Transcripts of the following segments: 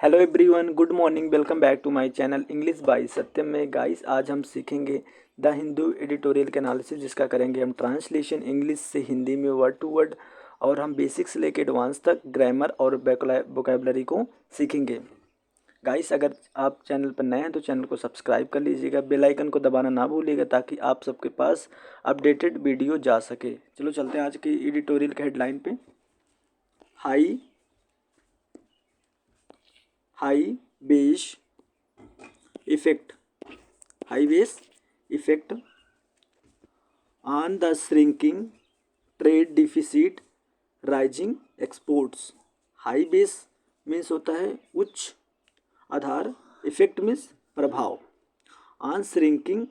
Hello everyone, good morning. Welcome back to my channel English by Satyam में। Guys, आज हम सीखेंगे द हिंदू एडिटोरियल के एनालिसिस, जिसका करेंगे हम ट्रांसलेशन इंग्लिश से हिंदी में वर्ड टू वर्ड। और हम बेसिक से लेकर एडवांस तक ग्रामर और वोकेबलरी को सीखेंगे। गाइस, अगर आप चैनल पर नए हैं तो चैनल को सब्सक्राइब कर लीजिएगा, बेल आइकन को दबाना ना भूलिएगा ताकि आप सबके पास अपडेटेड वीडियो जा सके। चलो चलते हैं आज की एडिटोरियल के हेडलाइन पे। High base effect high base effect on the shrinking trade deficit, rising exports। High base means होता है उच्च आधार, इफेक्ट मीन्स प्रभाव। On shrinking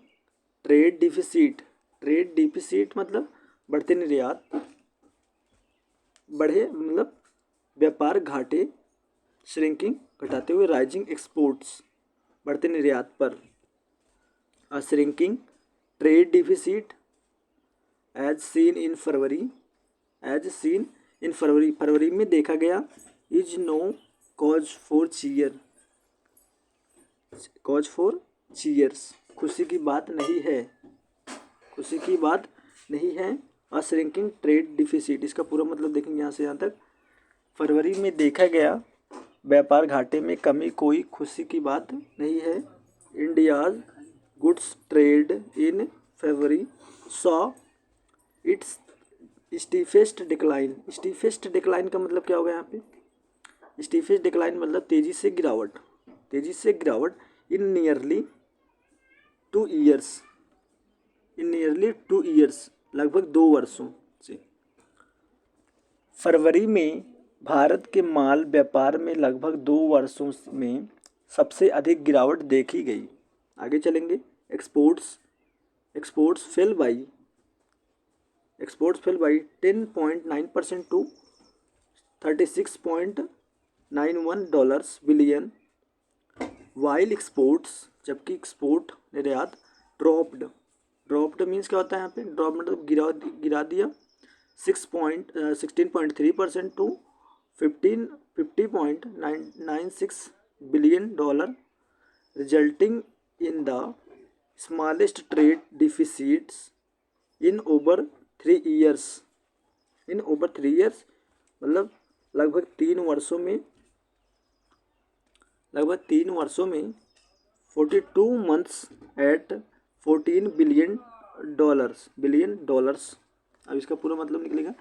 trade deficit, trade deficit मतलब बढ़ते निर्यात, बढ़े मतलब व्यापार घाटे, श्रिंकिंग घटाते हुए, राइजिंग एक्सपोर्ट्स बढ़ते निर्यात पर। A shrinking trade deficit as seen in फरवरी में देखा गया is no cause for cheers, खुशी की बात नहीं है। A shrinking trade deficit, इसका पूरा मतलब देखेंगे यहाँ से यहाँ तक। फरवरी में देखा गया व्यापार घाटे में कमी कोई खुशी की बात नहीं है। India's goods trade in February saw its steepest decline. Steepest decline का मतलब क्या होगा यहाँ पे? स्टीफेस्ट डिक्लाइन मतलब तेजी से गिरावट इन नियरली 2 ईयर्स, लगभग 2 वर्षों से। फरवरी में भारत के माल व्यापार में लगभग 2 वर्षों में सबसे अधिक गिरावट देखी गई। आगे चलेंगे। Exports fell by 10.9% to $36.91 billion, while exports, जबकि एक्सपोर्ट निर्यात ड्रॉप्ड मीन्स क्या होता है यहाँ पे? ड्रॉप मतलब गिरा दिया 16.3% to 50.96 billion dollar, resulting in the smallest trade deficits in over 3 years। मतलब लगभग 3 वर्षों में 42 months at 14 बिलियन डॉलर्स। अब इसका पूरा मतलब निकलेगा।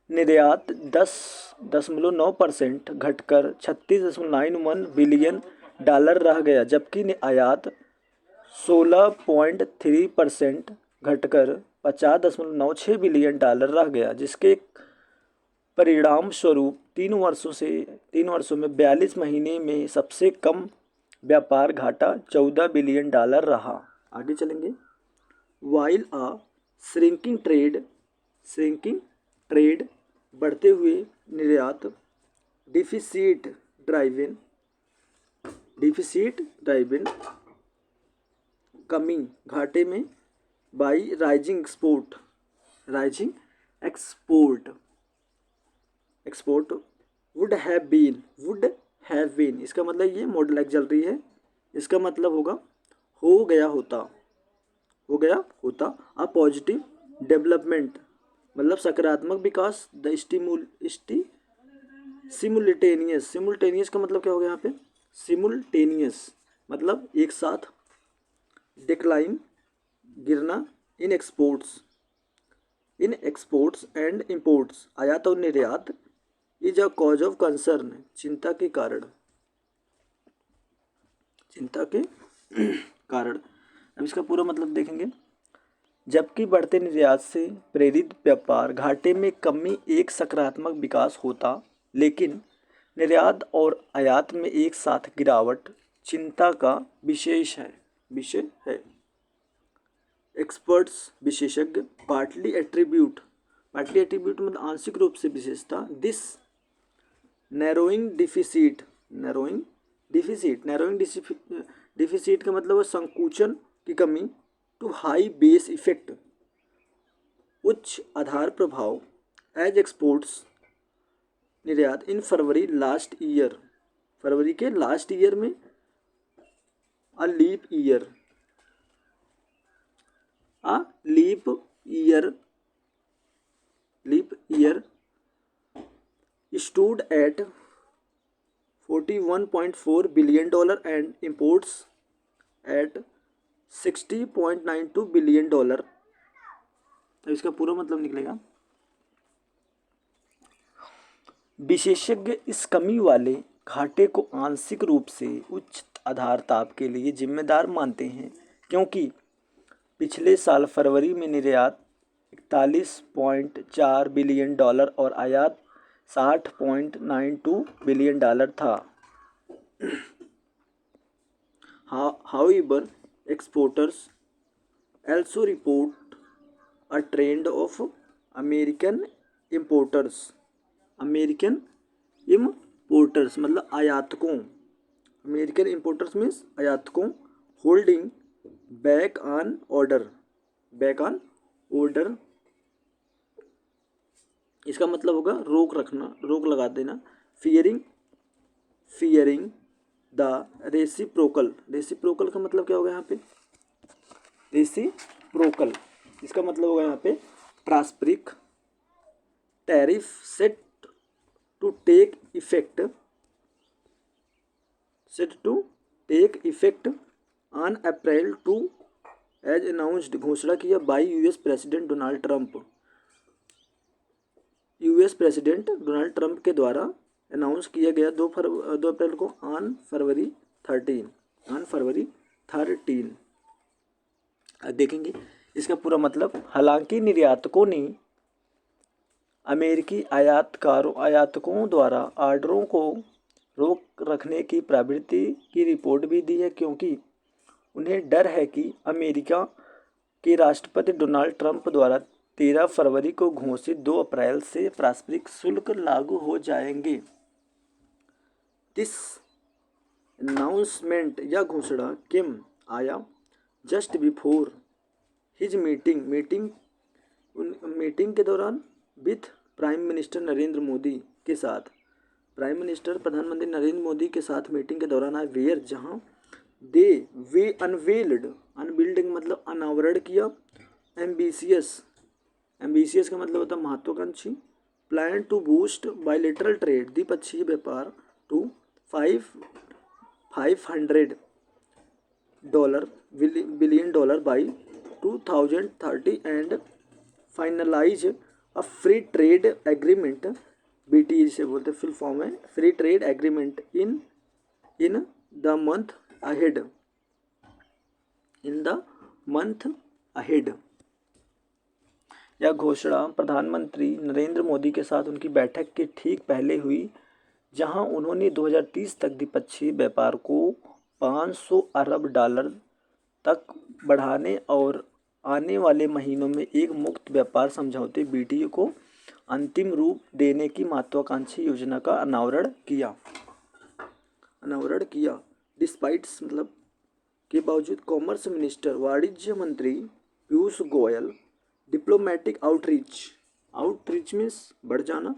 निर्यात 10.9% घटकर 36.91 बिलियन डॉलर रह गया, जबकि आयात 16.3% घटकर 50.96 बिलियन डॉलर रह गया, जिसके परिणाम स्वरूप 3 वर्षों में 42 महीने में सबसे कम व्यापार घाटा 14 बिलियन डॉलर रहा। आगे चलेंगे। वाइल अ श्रिंकिंग ट्रेड बढ़ते हुए निर्यात, डिफिसिट ड्राइवन कमी घाटे में, by rising export would have been, इसका मतलब ये मॉडल लाइक चल रही है, इसका मतलब होगा हो गया होता। अ पॉजिटिव डेवलपमेंट मतलब सकारात्मक विकास। द सिमुलटेनियस का मतलब क्या होगा यहाँ पे? सिमुलटेनियस मतलब एक साथ, डिक्लाइन गिरना, इन एक्सपोर्ट्स एंड इंपोर्ट्स आयात और निर्यात, is a cause of concern चिंता के कारण। अब इसका पूरा मतलब देखेंगे। जबकि बढ़ते निर्यात से प्रेरित व्यापार घाटे में कमी एक सकारात्मक विकास होता, लेकिन निर्यात और आयात में एक साथ गिरावट चिंता का विषय है। एक्सपर्ट्स विशेषज्ञ पार्टली एट्रीब्यूट मतलब आंशिक रूप से विशेषता, दिस नैरोइंग डिफिसिट का मतलब है संकुचन की कमी, टू हाई बेस इफेक्ट उच्च आधार प्रभाव, एज एक्सपोर्ट्स निर्यात इन फरवरी लास्ट ईयर फरवरी के लास्ट ईयर में a leap year, a leap year, leap year stood at $41.4 billion and imports at $60.92 billion। तो इसका पूरा मतलब निकलेगा, विशेषज्ञ इस कमी वाले घाटे को आंशिक रूप से उच्च आधार ताप के लिए जिम्मेदार मानते हैं, क्योंकि पिछले साल फरवरी में निर्यात $41.4 बिलियन और आयात $60.92 बिलियन था। However, exporters also report a trend of American importers मतलब आयातकों, अमेरिकन इम्पोर्टर्स मीन्स आयातकों, होल्डिंग बैक ऑन ऑर्डर, इसका मतलब होगा रोक रखना, रोक लगा देना। फियरिंग द रेसिप्रोकल का मतलब क्या होगा यहाँ पे, रेसिप्रोकल, इसका मतलब होगा यहाँ पे पारस्परिक tariff set to take effect on April 2 as announced, घोषणा किया by US President Donald Trump के द्वारा अनाउंस किया गया 2 अप्रैल को ऑन फरवरी 13। देखेंगे इसका पूरा मतलब, हालांकि निर्यातकों ने अमेरिकी आयातकों द्वारा ऑर्डरों को रोक रखने की प्रवृत्ति की रिपोर्ट भी दी है, क्योंकि उन्हें डर है कि अमेरिका के राष्ट्रपति डोनाल्ड ट्रंप द्वारा 13 फरवरी को घोषित 2 अप्रैल से पारस्परिक शुल्क लागू हो जाएंगे। दिस अनाउंसमेंट, यह घोषणा केम आया जस्ट बिफोर हिज मीटिंग के दौरान with prime minister Narendra Modi के साथ, प्रधानमंत्री नरेंद्र मोदी के साथ मीटिंग के दौरान आए, वेयर जहां वे अनवेल्ड मतलब अनावरण किया, एम्बिशियस का मतलब होता है महत्वाकांक्षी, plan to boost bilateral trade, द्विपक्षीय व्यापार to $500 billion by 2030 and finalise a free trade agreement, BTA जिसे बोलते हैं, फुल फॉर्म है free trade agreement in the month ahead. यह घोषणा प्रधानमंत्री नरेंद्र मोदी के साथ उनकी बैठक के ठीक पहले हुई, जहां उन्होंने 2030 तक द्विपक्षीय व्यापार को $500 अरब तक बढ़ाने और आने वाले महीनों में एक मुक्त व्यापार समझौते BTA को अंतिम रूप देने की महत्वाकांक्षी योजना का अनावरण किया। डिस्पाइट मतलब के बावजूद, कॉमर्स मिनिस्टर वाणिज्य मंत्री Piyush Goyal, diplomatic outreach means बढ़ जाना,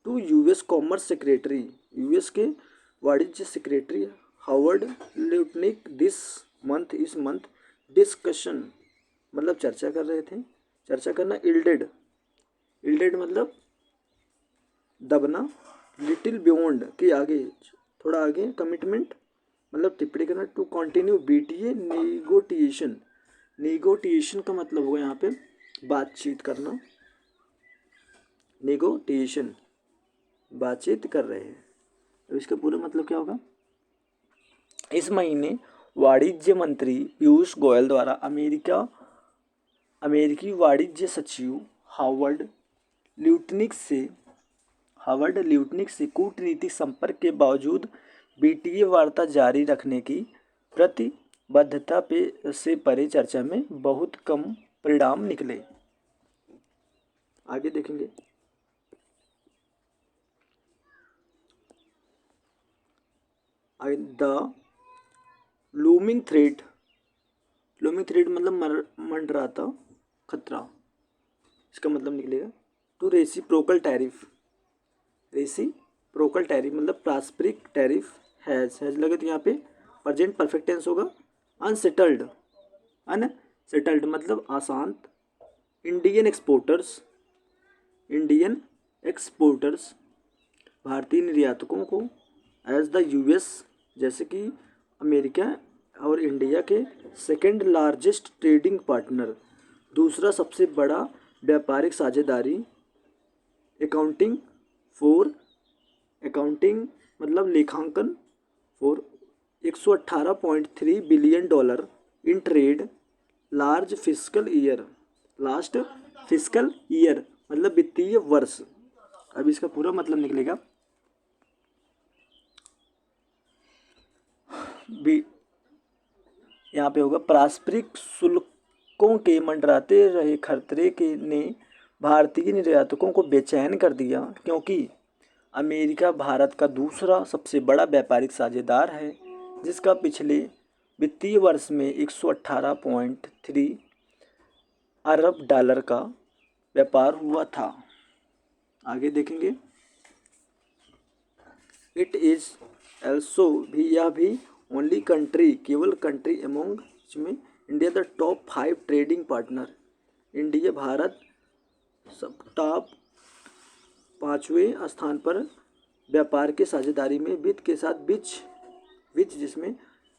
to US commerce secretary, US के वाणिज्य सेक्रेटरी हावर्ड ल्यूटनिक इस मंथ डिस्कशन मतलब चर्चा कर रहे थे, चर्चा करना, इल्डेड मतलब दबना, लिटिल बियॉन्ड के आगे, थोड़ा आगे, कमिटमेंट मतलब टिप्पणी करना, टू कंटिन्यू BTA नेगोटिएशन का मतलब होगा यहाँ पे बातचीत करना, नेगोटिएशन बातचीत कर रहे हैं। तो इसका पूरा मतलब क्या होगा, इस महीने वाणिज्य मंत्री पीयूष गोयल द्वारा अमेरिकी वाणिज्य सचिव हावर्ड ल्यूटनिक से कूटनीतिक संपर्क के बावजूद BTA वार्ता जारी रखने की प्रतिबद्धता से परे चर्चा में बहुत कम परिणाम निकले। आगे देखेंगे, द लूमिंग थ्रेट मतलब मंडराता खतरा, इसका मतलब निकलेगा टू रेसिप्रोकल टैरिफ मतलब पारस्परिक टैरिफ हैज़ लगे तो यहाँ पे प्रेजेंट परफेक्ट टेंस होगा। अनसेटल्ड, अनसेटल्ड मतलब अशांत। इंडियन एक्सपोर्टर्स भारतीय निर्यातकों को। एज द यूएस जैसे कि अमेरिका और इंडिया के सेकेंड लार्जेस्ट ट्रेडिंग पार्टनर, दूसरा सबसे बड़ा व्यापारिक साझेदारी। अकाउंटिंग मतलब लेखांकन for 118.3 billion dollar in trade last fiscal year मतलब वित्तीय वर्ष। अब इसका पूरा मतलब निकलेगा भी, यहाँ पे होगा पारस्परिक शुल्कों के मंडराते रहे खतरे के ने भारतीय निर्यातकों को बेचैन कर दिया, क्योंकि अमेरिका भारत का दूसरा सबसे बड़ा व्यापारिक साझेदार है, जिसका पिछले वित्तीय वर्ष में 118.3 अरब डॉलर का व्यापार हुआ था। आगे देखेंगे। इट इज़ एल्सो भी, यह भी ओनली कंट्री, केवल कंट्री एमोंग में India the top 5 trading partner. India Bharat सब टॉप 5वें स्थान पर व्यापार के साझेदारी में वित्त के साथ विच जिसमें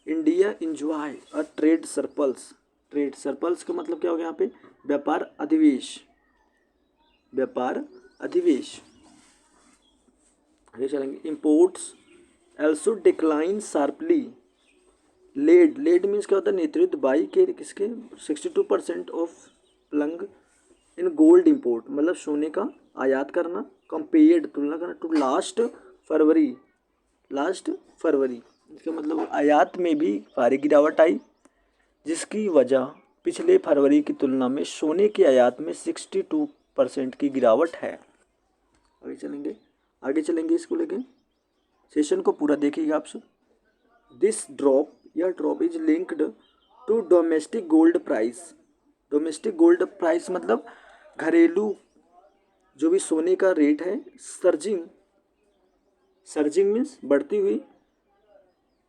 इंडिया इंजॉय अ ट्रेड सरप्लस का मतलब क्या हो गया यहाँ पे, व्यापार अधिवेश। आगे चलेंगे। Imports also decline sharply. Led means क्या होता है, नेतृत्व बाई के किसके 62% of plunge in gold import मतलब सोने का आयात करना, कंपेयर्ड तुलना करना टू लास्ट फरवरी इसका मतलब आयात में भी भारी गिरावट आई, जिसकी वजह पिछले फरवरी की तुलना में सोने की आयात में 62% की गिरावट है। आगे चलेंगे इसको लेके, सेशन को पूरा देखिएगा आप सब। यह drop is linked to domestic gold price मतलब घरेलू जो भी सोने का रेट है, सर्जिंग मीन्स बढ़ती हुई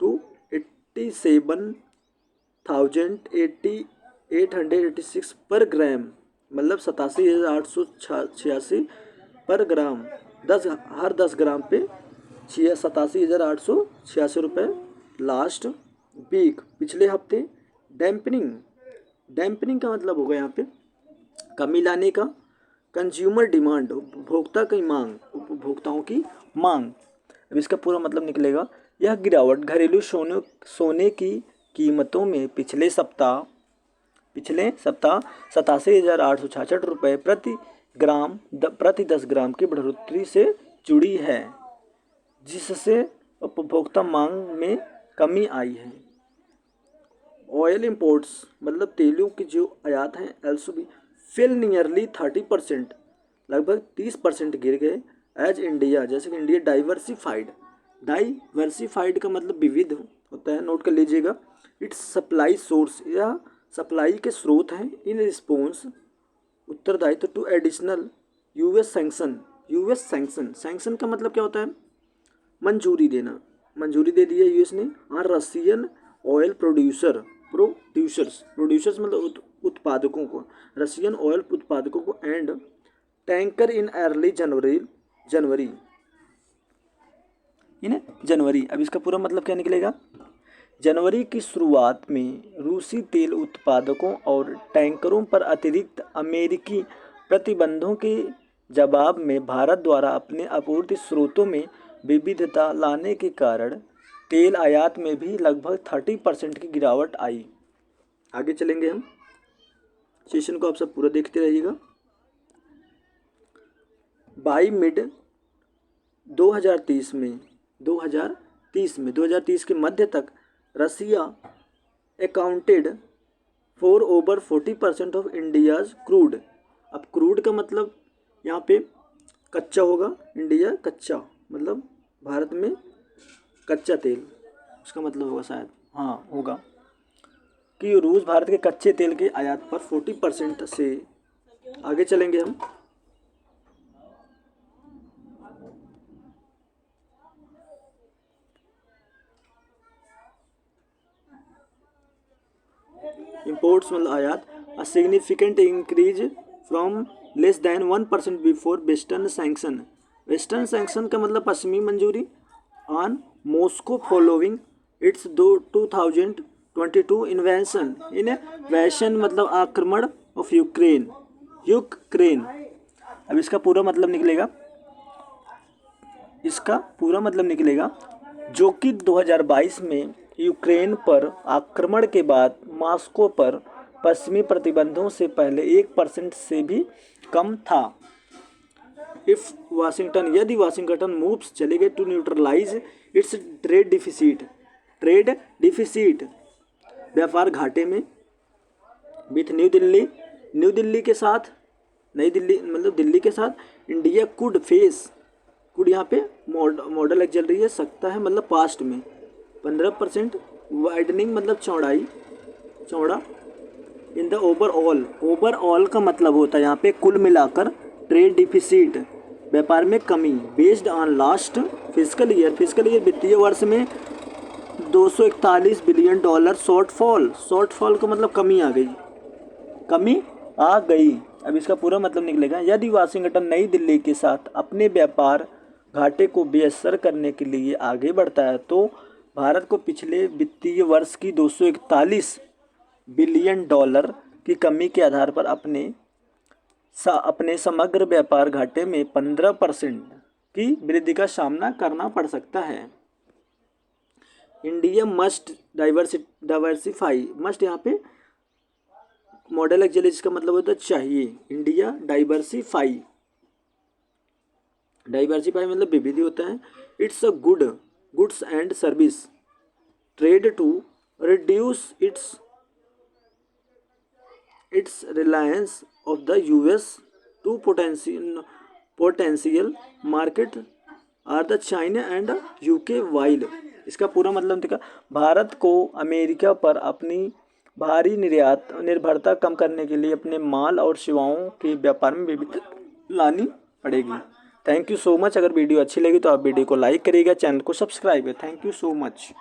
टू 87,886 पर ग्राम मतलब 87,886 पर ग्राम, हर 10 ग्राम पे 87,886 रुपये लास्ट वीक पिछले हफ्ते। डैम्पनिंग का मतलब होगा यहाँ पे कमी लाने का। कंज्यूमर डिमांड उपभोक्ताओं की मांग। अब इसका पूरा मतलब निकलेगा, यह गिरावट घरेलू सोने की कीमतों में पिछले सप्ताह 87,866 रुपये प्रति 10 ग्राम की बढ़ोतरी से जुड़ी है, जिससे उपभोक्ता मांग में कमी आई है। ऑयल इंपोर्ट्स मतलब तेलों की जो आयात हैं एल्सो भी फेल नियरली 30%, लगभग 30% गिर गए। एज इंडिया जैसे कि इंडिया डाइवर्सिफाइड का मतलब विविध होता है, नोट कर लीजिएगा। इट्स सप्लाई सोर्स या सप्लाई के स्रोत हैं इन रिस्पॉन्स उत्तरदायित्व टू एडिशनल यूएस सैंक्शन का मतलब क्या होता है, मंजूरी दे दी है यूएस ने रशियन ऑयल प्रोड्यूसर्स मतलब उत्पादकों को, रशियन ऑयल उत्पादकों को and tanker in early January. अब इसका पूरा मतलब क्या निकलेगा, जनवरी की शुरुआत में रूसी तेल उत्पादकों और टैंकरों पर अतिरिक्त अमेरिकी प्रतिबंधों के जवाब में भारत द्वारा अपने आपूर्ति स्रोतों में विविधता लाने के कारण तेल आयात में भी लगभग 30% की गिरावट आई। आगे चलेंगे हम, सेशन को आप सब पूरा देखते रहिएगा। बाई मिड 2030 के मध्य तक Russia accounted for over 40% of India's crude. अब क्रूड का मतलब यहाँ पे कच्चा होगा, इंडिया कच्चा मतलब भारत में कच्चा तेल, उसका मतलब होगा शायद, हाँ होगा कि रूस भारत के कच्चे तेल के आयात पर 40% से। आगे चलेंगे हम, इम्पोर्ट्स मतलब आयात a significant increase from less than 1% before western sanction. Western sanction का मतलब पश्चिमी मंजूरी on Moscow following its 2022 invention invasion मतलब आक्रमण ऑफ यूक्रेन। अब इसका पूरा मतलब निकलेगा जो कि 2022 में यूक्रेन पर आक्रमण के बाद मॉस्को पर पश्चिमी प्रतिबंधों से पहले 1% से भी कम था। यदि वाशिंगटन मूव्स चलेंगे to neutralise its trade deficit व्यापार घाटे में विथ दिल्ली के साथ इंडिया कुड यहाँ पे मॉडल एक चल रही है सकता है मतलब पास्ट में 15% वाइडनिंग मतलब चौड़ा इन द ओवरऑल का मतलब होता है यहाँ पे कुल मिलाकर ट्रेड डिफिसिट व्यापार में कमी based on last physical year वित्तीय वर्ष में $241 बिलियन शॉर्टफॉल का मतलब कमी आ गई। अब इसका पूरा मतलब निकलेगा यदि वाशिंगटन नई दिल्ली के साथ अपने व्यापार घाटे को बेअसर करने के लिए आगे बढ़ता है तो भारत को पिछले वित्तीय वर्ष की $241 बिलियन की कमी के आधार पर अपने समग्र व्यापार घाटे में 15% की वृद्धि का सामना करना पड़ सकता है। इंडिया मस्ट डाइवर्सिफाई मस्ट यहाँ पे मॉडल एक्चुअली जिसका मतलब होता है चाहिए। इंडिया डाइवर्सिफाई मतलब विविधि होता है। It's a goods and service trade to reduce its reliance of the US to potential market are the China and UK while. इसका पूरा मतलब देखा भारत को अमेरिका पर अपनी भारी निर्भरता कम करने के लिए अपने माल और सेवाओं के व्यापार में विविधता लानी पड़ेगी। Thank you so much. अगर वीडियो अच्छी लगी तो आप वीडियो को लाइक करिएगा, चैनल को सब्सक्राइब है। Thank you so much.